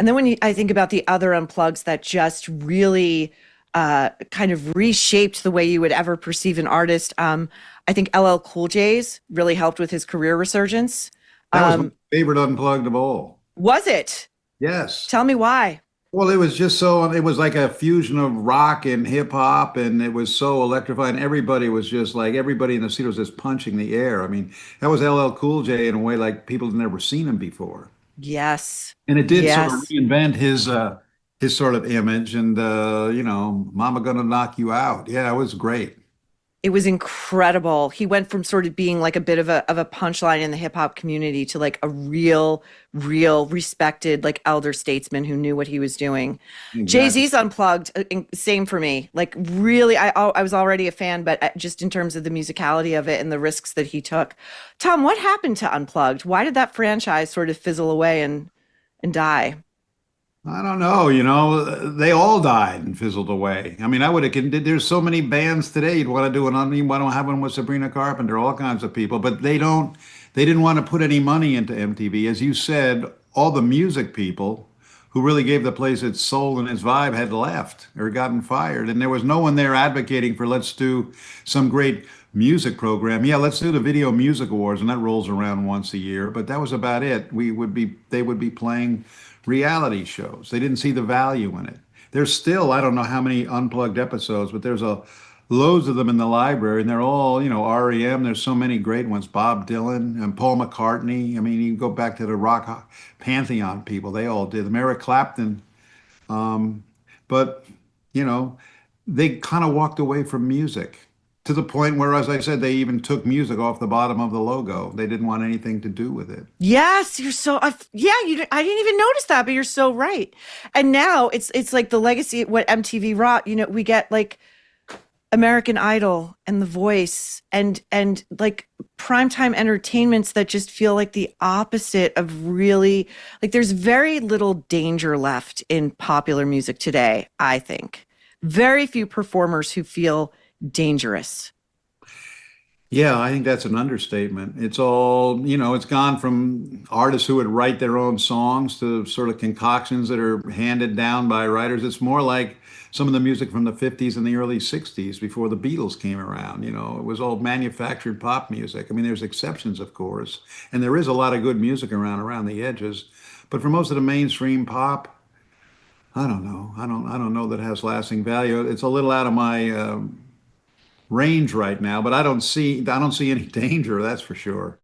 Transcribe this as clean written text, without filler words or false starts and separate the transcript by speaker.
Speaker 1: And then I think about the other unplugs that just really kind of reshaped the way you would ever perceive an artist. I think LL Cool J's really helped with his career resurgence.
Speaker 2: That was my
Speaker 1: Um,
Speaker 2: favorite unplugged of all.
Speaker 1: was it?
Speaker 2: Yes.
Speaker 1: Tell me why.
Speaker 2: Well, it was just so, it was like a fusion of rock and hip hop, and it was so electrifying. Everybody was just like, everybody in the seat was just punching the air. I mean, that was LL Cool J in a way like people had never seen him before.
Speaker 1: Yes.
Speaker 2: And it did sort of
Speaker 1: Yes.
Speaker 2: reinvent his sort of image and Mama Gonna Knock You Out. Yeah, it was great.
Speaker 1: It was incredible. He went from sort of being like a bit of a punchline in the hip hop community to like a real respected like elder statesman who knew what he was doing.
Speaker 2: Exactly.
Speaker 1: Jay-Z's Unplugged, same for me. Like really, I was already a fan, but just in terms of the musicality of it and the risks that he took. Tom, what happened to Unplugged? Why did that franchise sort of fizzle away and die?
Speaker 2: I don't know, they all died and fizzled away. I mean, I would have, there's so many bands today you'd want to do you want to have one with Sabrina Carpenter, all kinds of people, but they didn't want to put any money into MTV. As you said, all the music people who really gave the place its soul and its vibe had left or gotten fired. And there was no one there advocating for let's do some great music program. Yeah, let's do the Video Music Awards, and that rolls around once a year, but that was about it. They would be playing reality shows. They didn't see the value in it. There's still, I don't know how many unplugged episodes, but there's a loads of them in the library, and they're all, REM. There's so many great ones. Bob Dylan and Paul McCartney. I mean, you go back to the rock pantheon people. They all did them. Eric Clapton. Um, but, you know, they kind of walked away from music to the point where, as I said, they even took music off the bottom of the logo. They didn't want anything to do with it.
Speaker 1: Yes, you're so yeah, I didn't even notice that, but you're so right. And now it's like the legacy what MTV wrought, we get like American Idol and The Voice and like primetime entertainments that just feel like the opposite of really like there's very little danger left in popular music today, I think. Very few performers who feel dangerous.
Speaker 2: Yeah, I think that's an understatement. It's all, it's gone from artists who would write their own songs to sort of concoctions that are handed down by writers. It's more like some of the music from the 50s and the early 60s before the Beatles came around. It was all manufactured pop music. I mean, there's exceptions, of course, and there is a lot of good music around the edges. But for most of the mainstream pop, I don't know. I don't know that it has lasting value. It's a little out of my range right now, but I don't see any danger, that's for sure.